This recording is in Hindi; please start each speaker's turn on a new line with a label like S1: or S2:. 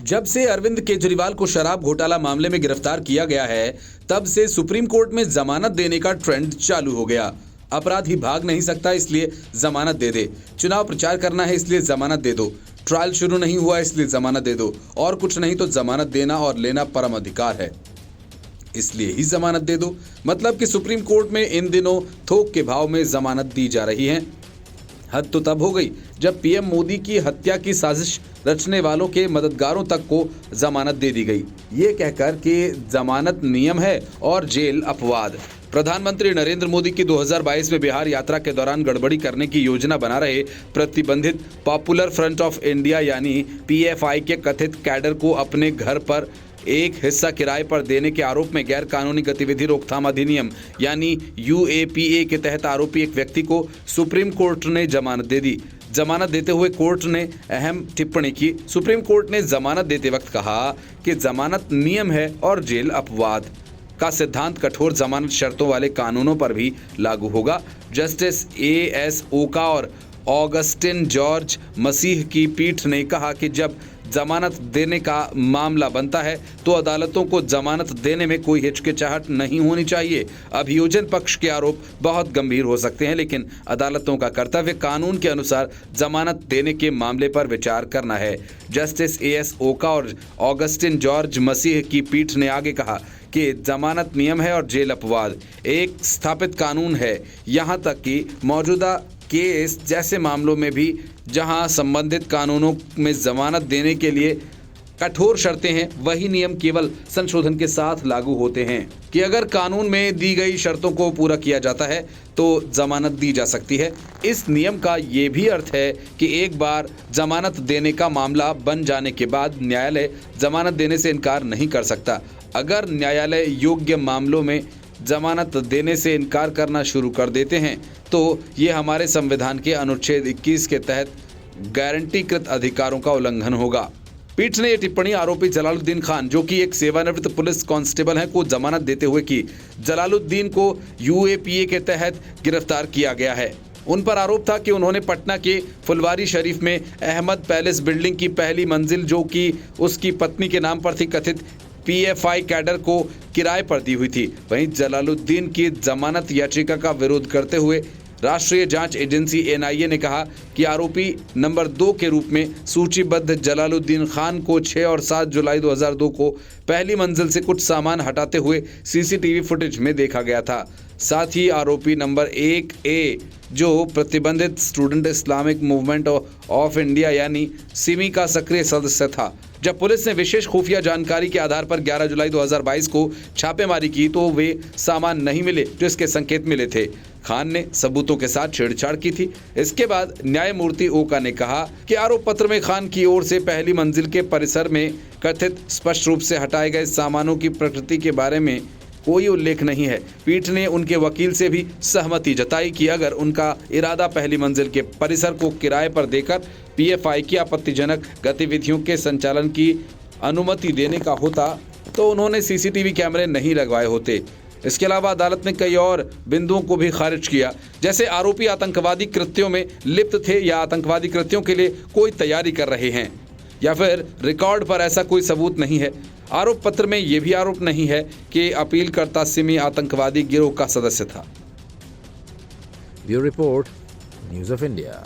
S1: जब से अरविंद केजरीवाल को शराब घोटाला मामले में गिरफ्तार किया गया है, तब से सुप्रीम कोर्ट में जमानत देने का ट्रेंड चालू हो गया। अपराधी भाग नहीं सकता इसलिए जमानत दे दे, चुनाव प्रचार करना है इसलिए जमानत दे दो, ट्रायल शुरू नहीं हुआ इसलिए जमानत दे दो, और कुछ नहीं तो जमानत देना और लेना परम अधिकार है इसलिए ही जमानत दे दो। मतलब कि सुप्रीम कोर्ट में इन दिनों थोक के भाव में जमानत दी जा रही है। हद तो तब हो गई जब पीएम मोदी की हत्या की साजिश रचने वालों के मददगारों तक को जमानत दे दी गई, ये कहकर कि जमानत नियम है और जेल अपवाद। प्रधानमंत्री नरेंद्र मोदी की 2022 में बिहार यात्रा के दौरान गड़बड़ी करने की योजना बना रहे प्रतिबंधित पॉपुलर फ्रंट ऑफ इंडिया यानी पीएफआई के कथित कैडर को अपने घर पर एक हिस्सा किराए पर देने के आरोप में गैर कानूनी गतिविधि रोकथाम अधिनियम यानी यूएपीए के तहत आरोपी एक व्यक्ति को सुप्रीम कोर्ट ने जमानत दे दी। जमानत देते हुए कोर्ट ने अहम टिप्पणी की। सुप्रीम कोर्ट ने जमानत देते वक्त कहा कि जमानत नियम है और जेल अपवाद का सिद्धांत कठोर जमानत शर्तों वाले कानूनों पर भी लागू होगा। जस्टिस एएस ओका और ऑगस्टिन जॉर्ज मसीह की पीठ ने कहा कि जब जमानत देने का मामला बनता है तो अदालतों को जमानत देने में कोई हिचकिचाहट नहीं होनी चाहिए। अभियोजन पक्ष के आरोप बहुत गंभीर हो सकते हैं, लेकिन अदालतों का कर्तव्य कानून के अनुसार जमानत देने के मामले पर विचार करना है। जस्टिस एएस ओका और ऑगस्टिन जॉर्ज मसीह की पीठ ने आगे कहा कि जमानत नियम है और जेल अपवाद एक स्थापित कानून है। यहाँ तक कि मौजूदा केस जैसे मामलों में भी जहां संबंधित कानूनों में जमानत देने के लिए कठोर शर्तें हैं, वही नियम केवल संशोधन के साथ लागू होते हैं कि अगर कानून में दी गई शर्तों को पूरा किया जाता है तो जमानत दी जा सकती है। इस नियम का ये भी अर्थ है कि एक बार जमानत देने का मामला बन जाने के बाद न्यायालय जमानत देने से इनकार नहीं कर सकता। अगर न्यायालय योग्य मामलों में जमानत देने से इनकार करना शुरू कर देते हैं तो ये हमारे संविधान के अनुच्छेद 21 के तहत गारंटीकृत अधिकारों का उल्लंघन होगा। पीठ ने ये टिप्पणी आरोपी जलालुद्दीन खान, जो कि एक सेवानिवृत्त पुलिस कांस्टेबल हैं, को जमानत देते हुए की। जलालुद्दीन को यूएपीए के तहत गिरफ्तार किया गया है। उन पर आरोप था कि उन्होंने पटना के फुलवारी शरीफ में अहमद पैलेस बिल्डिंग की पहली मंजिल, जो कि उसकी पत्नी के नाम पर थी, कथित पीएफआई कैडर को किराए पर दी हुई थी। वहीं जलालुद्दीन की जमानत याचिका का विरोध करते हुए राष्ट्रीय जांच एजेंसी एनआईए ने कहा कि आरोपी नंबर 2 के रूप में सूचीबद्ध जलालुद्दीन खान को 6 और 7 जुलाई 2002 को पहली मंजिल से कुछ सामान हटाते हुए सीसीटीवी फुटेज में देखा गया था। साथ ही आरोपी नंबर 1A, जो प्रतिबंधित student Islamic movement of India यानी सिमी का सक्रिय सदस्य था। जब पुलिस ने विशेष खुफिया जानकारी के आधार पर 11 जुलाई 2022 को छापेमारी की तो वे सामान नहीं मिले जो इसके संकेत मिले थे। खान ने सबूतों के साथ छेड़छाड़ की थी। इसके बाद न्यायमूर्ति ओका ने कहा कि आरोप पत्र में खान की ओर से पहली मंजिल के परिसर में कथित स्पष्ट रूप से हटाए गए सामानों की प्रकृति के बारे में कोई उल्लेख नहीं है। पीठ ने उनके वकील से भी सहमति जताई कि अगर उनका इरादा पहली मंजिल के परिसर को किराए पर देकर पीएफआई की आपत्तिजनक गतिविधियों के संचालन की अनुमति देने का होता तो उन्होंने सीसीटीवी कैमरे नहीं लगवाए होते। इसके अलावा अदालत ने कई और बिंदुओं को भी खारिज किया, जैसे आरोपी आतंकवादी कृत्यों में लिप्त थे या आतंकवादी कृत्यों के लिए कोई तैयारी कर रहे हैं, या फिर रिकॉर्ड पर ऐसा कोई सबूत नहीं है। आरोप पत्र में यह भी आरोप नहीं है कि अपीलकर्ता सिमी आतंकवादी गिरोह का सदस्य था।
S2: Bureau report, news of India.